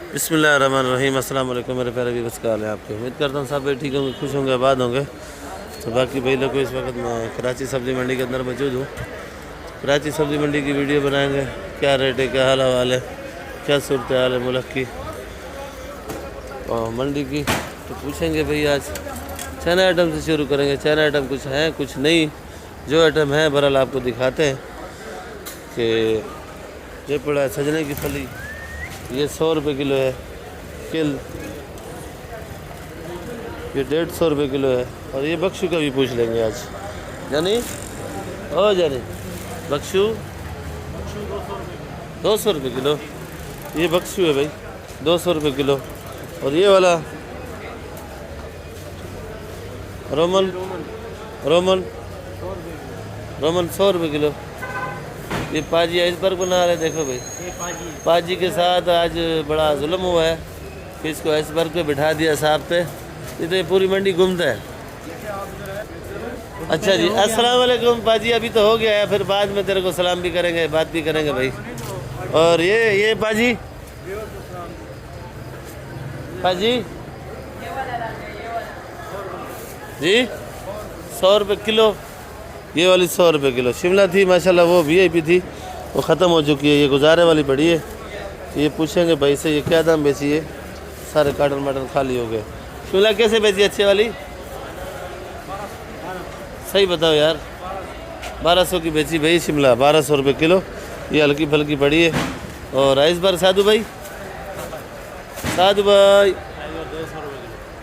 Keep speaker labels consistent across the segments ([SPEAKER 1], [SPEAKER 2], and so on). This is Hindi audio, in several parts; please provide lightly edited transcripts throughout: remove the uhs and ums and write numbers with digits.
[SPEAKER 1] बिस्मिल्लाहिर्रहमानिर्रहीम। अस्सलाम वालेकुम मेरे प्यारे व्यूअर्स, का हाल है आपके। उम्मीद करता हूँ सब भाई ठीक होंगे, खुश होंगे, आबाद होंगे। तो बाकी भाई लोग इस वक्त मैं कराची सब्ज़ी मंडी के अंदर मौजूद हूँ। कराची सब्ज़ी मंडी की वीडियो बनाएंगे, क्या रेट है, क्या हाल हवाल है, क्या सूरत हाल है मुल्क की और मंडी की। तो पूछेंगे भाई आज चैन आइटम से शुरू करेंगे। चैन आइटम कुछ हैं कुछ नहीं, जो आइटम है बहरहाल आपको दिखाते हैं। कि ये पड़ा है सजने की फली, ये 100 रुपये किलो है। किल ये 150 रुपये किलो है। और ये बख्शू का भी पूछ लेंगे आज। जानी ओ जानी बख्शू 200 रुपये किलो, ये बख्शू है भाई 200 रुपये किलो। और ये वाला रोमन रोमन रोमन 100 रुपये किलो। ये पाजी आइसबर्ग बना रहे, देखो भाई पाजी के साथ आज बड़ा जुल्म हुआ है कि इसको आइसबर्ग पे बिठा दिया साहब पे। ये तो ये पूरी मंडी घूमता है। अच्छा जी, अस्सलाम वालेकुम पाजी। अभी तो हो गया है, फिर बाद में तेरे को सलाम भी करेंगे, बात भी करेंगे भाई। और ये पाजी पाजी जी 100 रुपये किलो। ये वाली 100 रुपये किलो। शिमला थी माशाल्लाह, वो वीआईपी थी, वो ख़त्म हो चुकी है। ये गुजारे वाली पड़ी है। ये पूछेंगे भाई से ये क्या दाम बेची है। सारे कार्टन वाटन खाली हो गए। शिमला कैसे बेची अच्छे वाली, सही बताओ यार। 1200 की बेची भाई शिमला, 1200 रुपये किलो। ये हल्की फल्की पड़ी है। और आइसबर्ग साधु भाई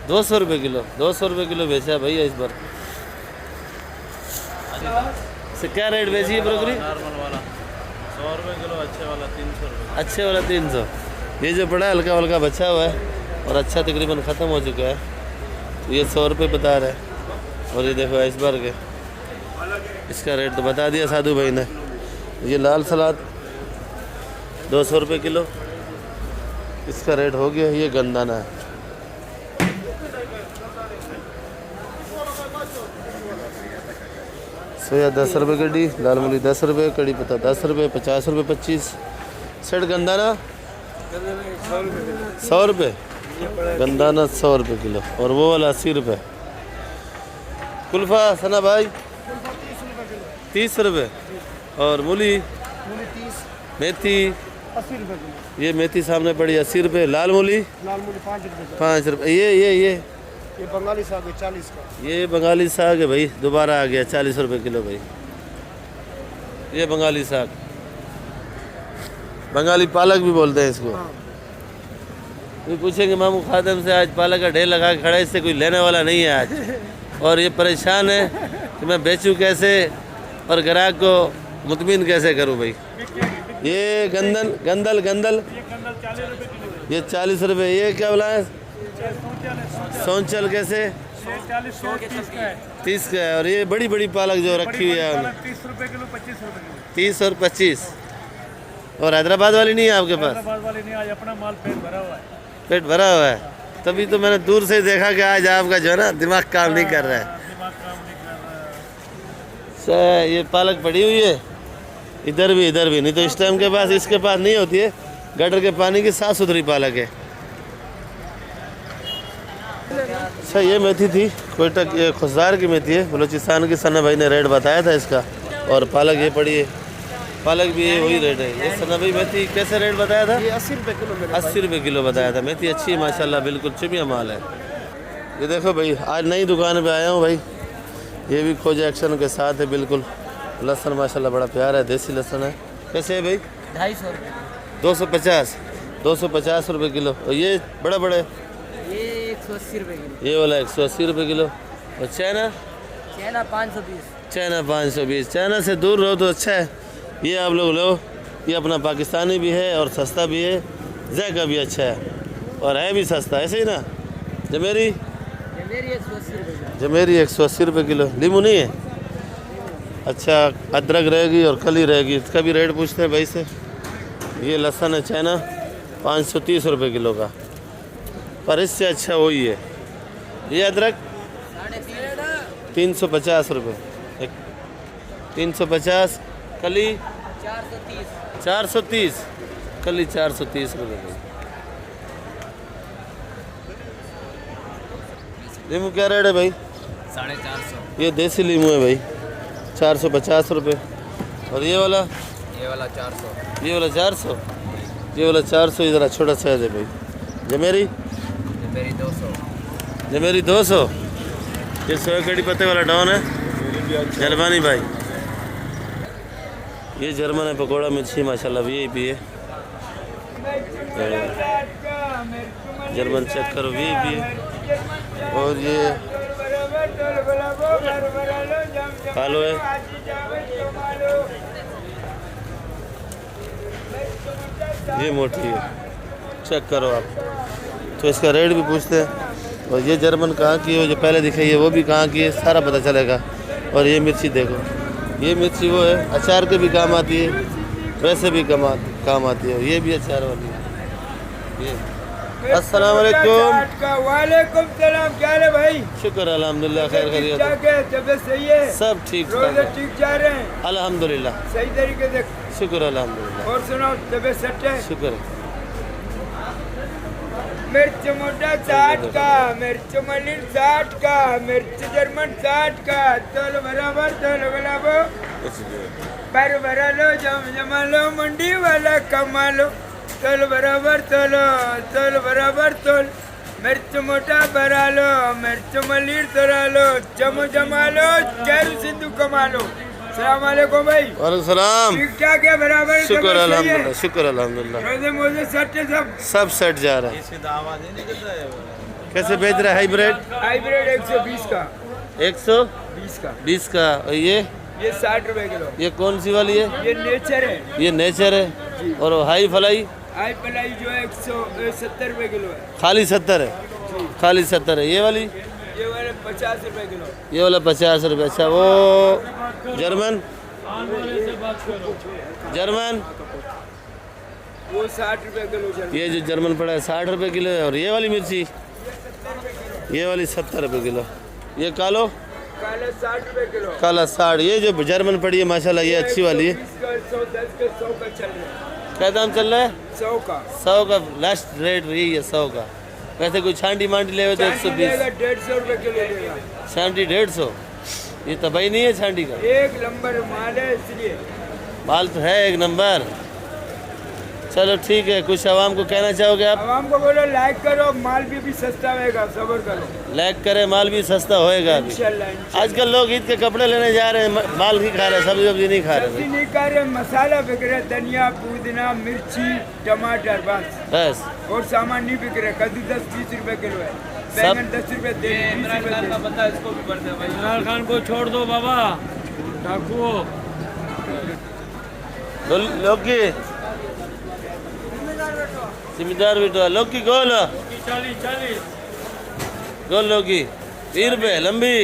[SPEAKER 1] 200 रुपये किलो 200 रुपये किलो बेचा भाई आइसबर्ग से। क्या रेट बेची है ब्रोकरी?
[SPEAKER 2] नॉर्मल वाला 100 रुपये किलो, अच्छे वाला 300 रुपये।
[SPEAKER 1] अच्छे वाला 300। ये जो पड़ा है हल्का हल्का बचा हुआ है और अच्छा तकरीबन ख़त्म हो चुका है। ये 100 रुपये बता रहा है। और ये देखो आइसबर्ग है, इसका रेट तो बता दिया साधु भाई ने। ये लाल सलाद 200 रुपये किलो, इसका रेट हो गया। ये गंदाना है, सोया 10 रुपये कड़ी, लाल मूली 10 रुपये, कड़ी पत्ता 10 रुपये, 50 रुपये 25। सेठ गंदाना 100 रुपये, गंदाना 100 रुपये किलो। और वो वाला 80 रुपये। कुल्फा सना भाई 30 रुपये। और मूली मेथी
[SPEAKER 3] 80 रुपये किलो।
[SPEAKER 1] ये मेथी सामने पड़ी 80 रुपये। लाल मूली 5 रुपये। ये
[SPEAKER 3] बंगाली साग है 40 का।
[SPEAKER 1] ये बंगाली साग है भाई, दोबारा आ गया 40 रुपये किलो भाई। ये बंगाली साग, बंगाली पालक भी बोलते हैं इसको। ये पूछेंगे मामू खादम से, आज पालक का ढेर लगा के खड़ा है, इससे कोई लेने वाला नहीं है आज। और ये परेशान है कि मैं बेचूं कैसे और ग्राहक को मुतमिन कैसे करूं भाई। ये गंदल ये 40 रुपये। ये क्या बोला है? सौंचल कैसे? 30 का है। और ये बड़ी बड़ी पालक जो रखी हुई है
[SPEAKER 3] 30 रुपये किलो, 25 रुपये किलो।
[SPEAKER 1] 30 और 25। और हैदराबाद वाली नहीं है आपके पास?
[SPEAKER 3] हैदराबाद वाली नहीं, आज अपना माल पेट भरा हुआ है।
[SPEAKER 1] पेट भरा हुआ है, तभी तो मैंने दूर से देखा कि आज आपका जो है ना दिमाग काम नहीं कर रहा है।
[SPEAKER 3] दिमाग काम नहीं कर रहा है।
[SPEAKER 1] ये पालक पड़ी हुई है इधर भी नहीं तो इस टाइम के पास इसके पास नहीं होती है। गटर के पानी की साफ़ सुथरी पालक है। अच्छा ये मेथी थी कोयटा, ये खुशदार की मेथी है, बलूचिस्तान की। सना भाई ने रेट बताया था इसका। और पालक ये पड़ी है, पालक भी ये वही रेट है। ये सना भाई मेथी कैसे रेट बताया था?
[SPEAKER 3] ये 80 रुपये किलो।
[SPEAKER 1] 80 रुपये किलो बताया था। मेथी अच्छी है माशाल्लाह, बिल्कुल चिमिया माल है। ये देखो भाई आज नई दुकान पे आया हूँ भाई। ये भी खोज एक्शन के साथ है बिल्कुल। लहसुन माशाल्लाह बड़ा प्यारा है, देसी लहसुन है। कैसे है भाई?
[SPEAKER 4] 250 रुपये।
[SPEAKER 1] 250 रुपये किलो। और ये बड़े बड़े
[SPEAKER 4] ये 180 रुपये किलो।
[SPEAKER 1] ये वाला 180 रुपये किलो। और चाइना
[SPEAKER 4] 520।
[SPEAKER 1] चाइना 520। चाइना से दूर रहो तो अच्छा है। ये आप लोग लो, ये अपना पाकिस्तानी भी है और सस्ता भी है, जायका भी अच्छा है और है भी सस्ता। ऐसे ही ना जमेरी
[SPEAKER 4] 180 रुपये किलो।
[SPEAKER 1] जमेरी 180 रुपये किलो। लीमू नहीं है? अच्छा अदरक रहेगी और कली रहेगी, इसका भी रेट पूछते हैं भाई से। ये लहसुन है चाइना 530 रुपये किलो का, पर इससे अच्छा वही है। ये अदरक 350 रुपये। 350। कली
[SPEAKER 4] 430।
[SPEAKER 1] 430, कली 430 रुपये की। लीमू क्या रेट है भाई?
[SPEAKER 4] 450।
[SPEAKER 1] ये देसी लीमू है भाई, 450 रुपये। और ये वाला?
[SPEAKER 4] ये वाला 400।
[SPEAKER 1] ये वाला 400। ये वाला 400, इधर छोटा साइज है भाई। जमेरी?
[SPEAKER 4] ये मेरी 200।
[SPEAKER 1] जमेरी 200। ये 100 कड़ी पत्ते वाला डाउन है, जरबानी भाई। ये जर्मन है पकौड़ा मिर्ची, माशाल्लाह VIP है। जर्मन चेक करो, VIP है। और ये कालो है। ये मोटी है, चेक करो आप। तो इसका रेट भी पूछते हैं। और ये जर्मन कहाँ की है, जो पहले दिखाई है वो भी कहाँ की है, सारा पता चलेगा। और ये मिर्ची देखो, ये मिर्ची वो है अचार के भी काम आती है, वैसे भी काम आती है। ये भी अचार वाली है। ये अस्सलाम वालेकुम।
[SPEAKER 3] वालेकुम सलाम। क्या है भाई?
[SPEAKER 1] शुक्र अल्हम्दुलिल्लाह, खैर खैरियत है।
[SPEAKER 3] तबियत सही है?
[SPEAKER 1] सब ठीक
[SPEAKER 3] रोजे
[SPEAKER 1] ठाक
[SPEAKER 3] ठीक जा रहे हैं?
[SPEAKER 1] अल्हम्दुलिल्लाह,
[SPEAKER 3] सही तरीके से।
[SPEAKER 1] शुक्र अल्हम्दुलिल्लाह।
[SPEAKER 3] और सुनाओ, तबियत सेट है?
[SPEAKER 1] शुक्र है।
[SPEAKER 3] मिर्च मोटा 60 का, मिर्च मलिन 60 का, मिर्च जर्मन 60 का। तोल बराबर, तोल बराबर, पर भरा लो, जमा लो, मंडी वाला कमा लो। तोल बराबर तोलो, तोल बराबर तोल। मिर्च मोटा भरा लो, मिर्च मलिन तोला लो, जमा लो, कैरू सिंधु कमा लो। सलाम वालेकुम भाई।
[SPEAKER 1] वालेकुम सलाम।
[SPEAKER 3] ठीक ठाक है, बराबर है,
[SPEAKER 1] शुक्र
[SPEAKER 3] सब सही है?
[SPEAKER 1] अल्हम्दुलिल्लाह, शुक्र अल्हम्दुलिल्लाह।
[SPEAKER 3] रोजे मोजे सेट है सब?
[SPEAKER 1] सब सेट जा रहा है।
[SPEAKER 2] इसकी दावा नहीं निकलता है वो।
[SPEAKER 1] कैसे बेच रहा है हाइब्रिड?
[SPEAKER 3] हाइब्रिड 120 का।
[SPEAKER 1] 120
[SPEAKER 3] 20 का।
[SPEAKER 1] का। और ये
[SPEAKER 3] 60 रुपए किलो।
[SPEAKER 1] ये कौन सी वाली है?
[SPEAKER 3] ये नेचर है।
[SPEAKER 1] ये नेचर है। और हाई फ्लाई
[SPEAKER 3] हाई पलाई जो है 170 रुपए किलो है।
[SPEAKER 1] खाली 70 है, खाली 70 है। ये वाली?
[SPEAKER 3] ये वाले 50 रुपए किलो।
[SPEAKER 1] ये वाला 50 रुपये। अच्छा, वो जर्मन? जर्मन
[SPEAKER 3] वो 60 रुपए किलो चल।
[SPEAKER 1] ये जो जर्मन पड़ा है 60 रुपये किलो है। और ये वाली मिर्ची? ये वाली 70 रुपये किलो। ये कालो?
[SPEAKER 3] काला 60 रुपए किलो।
[SPEAKER 1] काला 60। ये जो जर्मन पड़ी है माशाल्लाह, ये अच्छी वाली है।
[SPEAKER 3] 110 का 100 का चल रहा है।
[SPEAKER 1] क्या दाम चल रहा है?
[SPEAKER 3] 100 का।
[SPEAKER 1] 100 का लास्ट रेट यही है, 100 का। वैसे कोई छांटी मांटी ले तो 120।
[SPEAKER 3] 150 रुपए किलो देगा।
[SPEAKER 1] छांटी 150। ये तबाही नहीं है छांटी का?
[SPEAKER 3] एक नंबर माल है, इसलिए।
[SPEAKER 1] माल तो है एक नंबर। चलो ठीक है, कुछ आवाम को कहना चाहोगे आप?
[SPEAKER 3] आवाम को बोलो लाइक करो, माल भी सस्ता होएगा, सब्र करो।
[SPEAKER 1] लाइक करें, माल भी सस्ता होएगा अभी।
[SPEAKER 3] इंशाल्लाह।
[SPEAKER 1] आजकल लोग ईद के कपड़े लेने जा रहे हैं, माल नहीं खा रहे, सब्जी वब्जी नहीं खा
[SPEAKER 3] सब्जी
[SPEAKER 1] रहे
[SPEAKER 3] नहीं खा रहे, मसाला बिक रहा है, धनिया, पुदीना, मिर्ची, टमाटर, बस।
[SPEAKER 1] बस।
[SPEAKER 3] और सामान नहीं बिक रहा। कद्दू 10-20 रुपए किलो है, बैंगन 10 रुपए दे, 20 रुपए दे।
[SPEAKER 2] बता इसको भी बढ़ते हैं भाई।
[SPEAKER 5] इमरान खान को छोड़ दो बाबा, डाकू।
[SPEAKER 1] लौकी जिम्मेदार बेटा, लौकी गोल
[SPEAKER 5] 40
[SPEAKER 1] गोल लौकी 20 रुपये, लंबी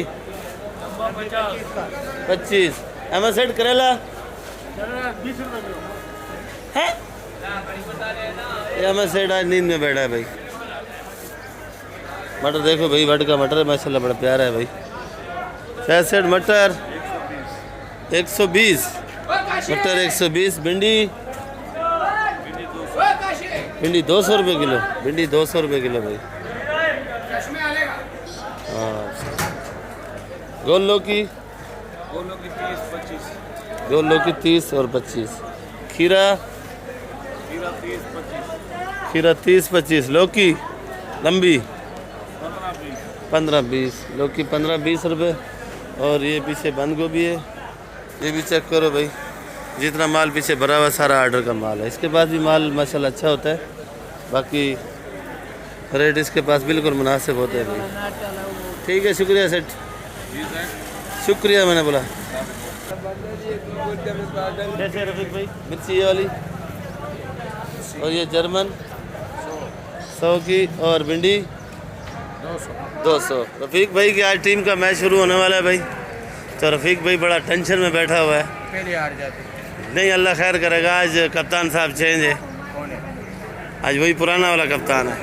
[SPEAKER 1] 25। एम सेट करेला
[SPEAKER 5] 20 रुपए किलो।
[SPEAKER 1] है? एम सेट आज नींद में बैठा है भाई। मटर देखो भाई, भट का मटर है माशाल्लाह, बड़ा प्यारा है भाई। 6 सेट मटर 120, मटर 120। भिंडी 200 रुपये किलो। भिंडी 200 रुपये किलो भाई। हाँ, गोल लौकी? गोल लौकी 30 और 25। खीरा? खीरा 30-25। लौकी लंबी 15-20। लौकी 15-20 रुपये। और ये पीछे बंद गोभी है, ये भी चेक करो भाई। जितना माल पीछे भरा हुआ सारा आर्डर का माल है। इसके पास भी माल माशाल्लाह अच्छा होता है, बाकी रेट इसके पास बिल्कुल मुनासिब होते हैं भाई। ठीक है, शुक्रिया सेठ, शुक्रिया। मैंने बोला कैसे रफीक भाई? मिर्ची ये वाली और ये जर्मन 100 की। और भिंडी 200। रफीक भाई की आज टीम का मैच शुरू होने वाला है भाई, तो रफीक भाई बड़ा टेंशन में बैठा हुआ है।
[SPEAKER 3] पहले हार जाते।
[SPEAKER 1] नहीं, अल्लाह खैर करेगा। आज कप्तान साहब चेंज है, आज वही पुराना वाला कप्तान है,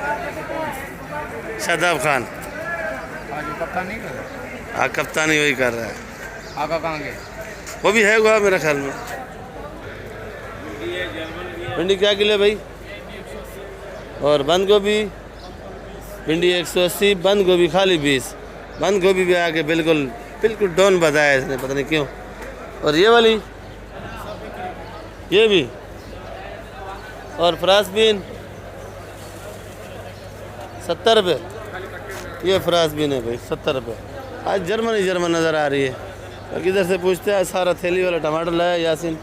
[SPEAKER 1] शादाब खान।
[SPEAKER 3] आज कप्तान नहीं कर रहा।
[SPEAKER 1] आज कप्तानी वही कर रहा है।
[SPEAKER 3] आगा कहाँ गए?
[SPEAKER 1] वो भी है हुआ मेरे ख्याल में। भिंडी क्या किलो है भाई? और बंद गोभी? भिंडी 180, बंद गोभी खाली 20। बंद गोभी भी आके बिल्कुल बिल्कुल डॉन बताया इसने, पता नहीं क्यों। और ये वाली, ये भी, और फ्रांसबीन 70 रुपये। ये फ्रांसबीन है भाई 70 रुपये। आज जर्मन नज़र आ रही है। बाकी इधर से पूछते हैं, सारा थैली वाला टमाटर लाया यासीन।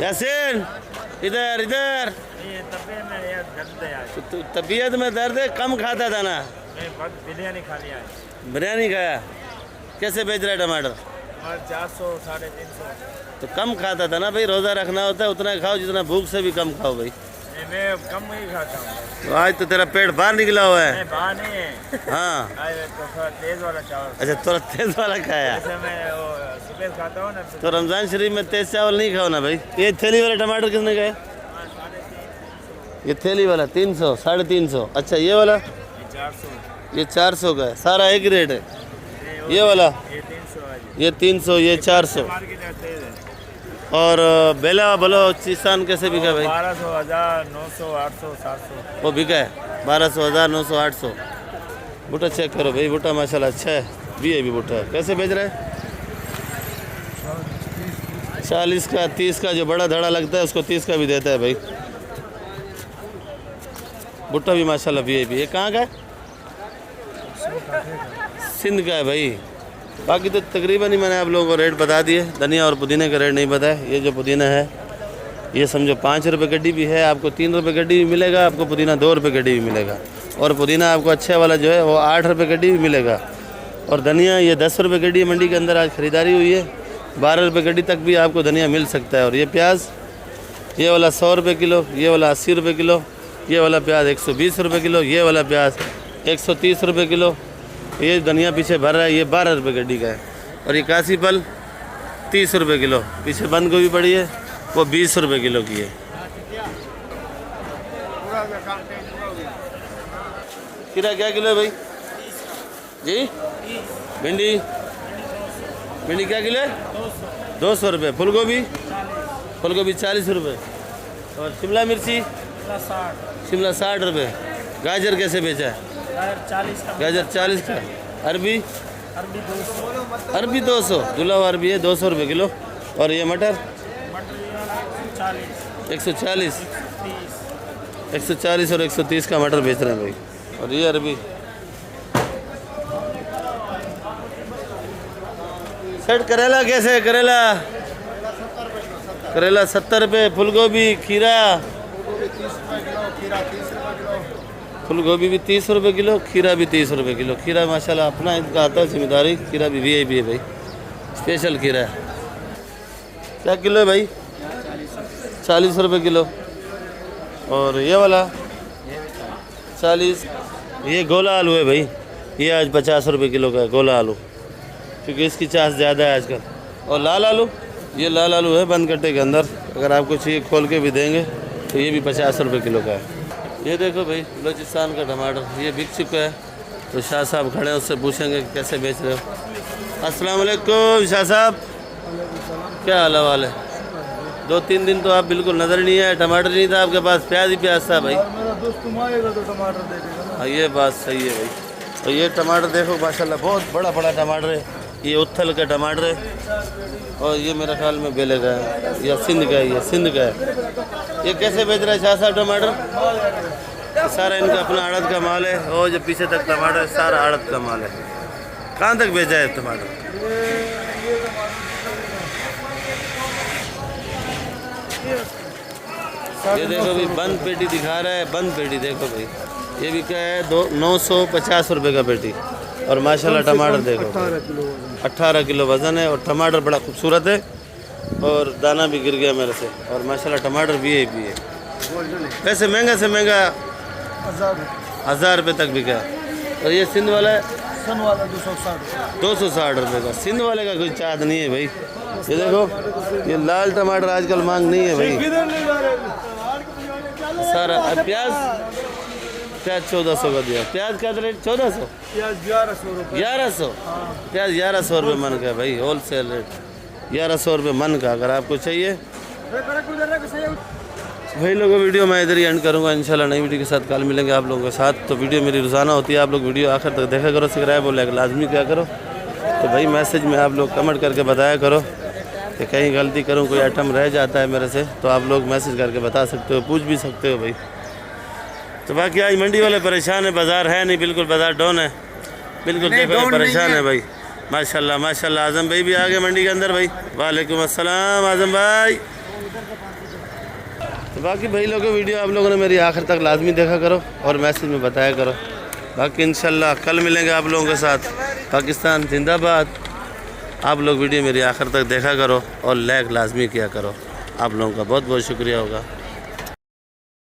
[SPEAKER 1] यासीन इधर इधर। तबीयत में दर्द है, कम खाता था ना।
[SPEAKER 2] बिरयानी खा लिया है।
[SPEAKER 1] बिरयानी खाया। कैसे बेच रहा है टमाटर?
[SPEAKER 2] 400 350।
[SPEAKER 1] तो कम खाता था ना भाई, रोज़ा रखना होता है, उतना खाओ जितना भूख से भी कम खाओ भाई।
[SPEAKER 2] मैं कम ही खाता हूँ।
[SPEAKER 1] तो आज तो तेरा पेट बाहर निकला हुआ है।
[SPEAKER 2] बाहर नहीं है।
[SPEAKER 1] हाँ
[SPEAKER 2] आज तो थोड़ा तेज वाला चावल।
[SPEAKER 1] अच्छा, थोड़ा तेज वाला खाया।
[SPEAKER 2] जैसे मैं वो सुबह खाता हूँ ना।
[SPEAKER 1] तो रमज़ान शरीफ में तेज चावल नहीं खाओ ना भाई। ये थैली वाला टमाटर कितने का है? ये थैली वाला 300 350। अच्छा ये वाला
[SPEAKER 2] 400।
[SPEAKER 1] ये 400 का है, सारा एक रेट है। ये वाला
[SPEAKER 2] ये 300 है जी।
[SPEAKER 1] ये 300, ये 400।
[SPEAKER 2] मार्केट में तेज है।
[SPEAKER 1] और बेला बलोचिस्तान कैसे बिका भाई?
[SPEAKER 2] 1200, 1000, 900, 800, 700।
[SPEAKER 1] वो बिका है 1200, 1000, 900, 800। बूटा चेक करो भाई, बूटा माशाल्लाह अच्छा है, भी बूटा है। कैसे बेच रहे हैं? 40 का, 30 का। जो बड़ा धड़ा लगता है उसको 30 का भी देता है भाई। बूटा भी माशाल्लाह भी। ये कहाँ का है? सिंध का है भाई। बाकी तो तकरीबन ही मैंने आप लोगों को रेट बता दिए। धनिया और पुदीने का रेट नहीं बताया। ये जो पुदीना है ये समझो 5 रुपये गड्डी भी है, आपको 3 रुपये गड्डी भी मिलेगा, आपको पुदीना 2 रुपये गड्डी भी मिलेगा। और पुदीना आपको अच्छा वाला जो है वो 8 रुपये गड्डी भी मिलेगा। और धनिया ये 10 रुपये गड्डी मंडी के अंदर आज ख़रीदारी हुई है। 12 रुपये गड्डी तक भी आपको धनिया मिल सकता है। और ये प्याज, ये वाला 100 रुपये किलो, ये वाला 80 रुपये किलो, ये वाला प्याज 120 रुपये किलो, ये वाला प्याज 130 रुपये किलो। ये धनिया पीछे भर रहा है, ये 12 रुपये गड्डी का है। और ये कासी फल 30 रुपये किलो। पीछे बंद गोभी पड़ी है, वो 20 रुपये किलो की है। खीरा क्या किलो है भाई जी? भिंडी क्या किलो है? 200 रुपये। फूल गोभी 40 रुपये। और शिमला मिर्ची शिमला 60 रुपये। गाजर कैसे बेचा है? गाजर 40 का। अरबी 200। धुला हुआ अरबी है 200 रुपये किलो। और ये मटर 140 और 130 का मटर बेच रहे हैं भाई। और ये अरबी सेट। करेला कैसे है? करेला 70 रुपये। फूल गोभी, खीरा, फूल गोभी भी 30 रुपये किलो, खीरा भी 30 रुपये किलो। खीरा माशाल्लाह अपना इनका आता है जिम्मेदारी। खीरा भी VIP है भाई, स्पेशल खीरा है। क्या किलो है भाई? 40 रुपये किलो। और ये वाला 40। ये गोला आलू है भाई, ये आज 50 रुपये किलो का है गोला आलू, क्योंकि इसकी चाश ज़्यादा है आजकल। और लाल आलू, ये लाल आलू है बंद कट्टे के अंदर, अगर आपको चाहिए खोल के भी देंगे। तो ये भी 50 रुपये किलो का है। ये देखो भाई बलोचिस्तान का टमाटर, ये बिक चुका है। तो शाह साहब खड़े हैं, उससे पूछेंगे कैसे बेच रहे हो। अस्सलाम वालेकुम शाह साहब, क्या हाल है? 2-3 दिन तो आप बिल्कुल नज़र नहीं आए, टमाटर नहीं था आपके पास, प्याज ही प्याज था भाई।
[SPEAKER 6] मेरा दोस्त तुम आएगा तो टमाटर देखेगा ना।
[SPEAKER 1] हाँ ये बात सही है भाई। तो ये टमाटर देखो माशाल्लाह बहुत बड़ा टमाटर है। ये उथल का टमाटर है। और ये मेरे ख्याल में बेले का है या सिंध का है, ये सिंध का है। ये कैसे बेच रहा है शाह साहब टमाटर? सारा इनका अपना आड़त का माल है। और जो पीछे तक टमाटर है सारा आड़त का माल है। कहाँ तक बेचा है टमाटर? ये देखो भाई बंद पेटी दिखा रहा है, बंद पेटी देखो भाई। ये भी क्या है 950 रुपये का पेटी। और माशाल्लाह टमाटर देखो 18 किलो वज़न है। और टमाटर बड़ा खूबसूरत है और दाना भी गिर गया मेरे से। और माशाल्लाह टमाटर भी है। वैसे महंगा से महंगा 1000 रुपये तक बिका है। और ये सिंध वाला है 260 रुपये का। सिंध वाले का कोई चाहत नहीं है भाई। ये देखो ये लाल टमाटर आजकल मांग नहीं है भाई। सारा प्याज 1400 का दिया। प्याज का रेट 1400,
[SPEAKER 6] प्याज 1100 रुपये।
[SPEAKER 1] 1100 प्याज 1100 रुपये मन का भाई, होल सेल रेट 1100 रुपये मन का। अगर आपको चाहिए भाई लोगों वीडियो मैं इधर ही एंड करूँगा इंशाल्लाह। नई वीडियो के साथ कल मिलेंगे आप लोगों के साथ। तो वीडियो मेरी रोज़ाना होती है, आप लोग वीडियो आखिर तक देखा करो, सब्सक्राइब और लाइक लाजमी क्या करो। तो भाई मैसेज में आप लोग कमेंट करके बताया करो कि कहीं गलती करूँ, कोई आइटम रह जाता है मेरे से तो आप लोग मैसेज करके बता सकते हो, पूछ भी सकते हो भाई। तो बाकी आज मंडी वाले परेशान है, बाज़ार है नहीं, बिल्कुल बाज़ार डाउन है, बिल्कुल देखो परेशान है भाई। माशाल्लाह माशाल्लाह। आज़म भाई भी आ गए मंडी के अंदर भाई। वालेकुम अस्सलाम आज़म भाई। तो बाकी भाई लोगों वीडियो आप लोगों ने मेरी आखिर तक लाजमी देखा करो और मैसेज में बताया करो। बाकी इंशाल्लाह कल मिलेंगे आप लोगों के साथ। पाकिस्तान जिंदाबाद। आप लोग वीडियो मेरी आखिर तक देखा करो और लाइक लाजमी किया करो। आप लोगों का बहुत बहुत शुक्रिया होगा।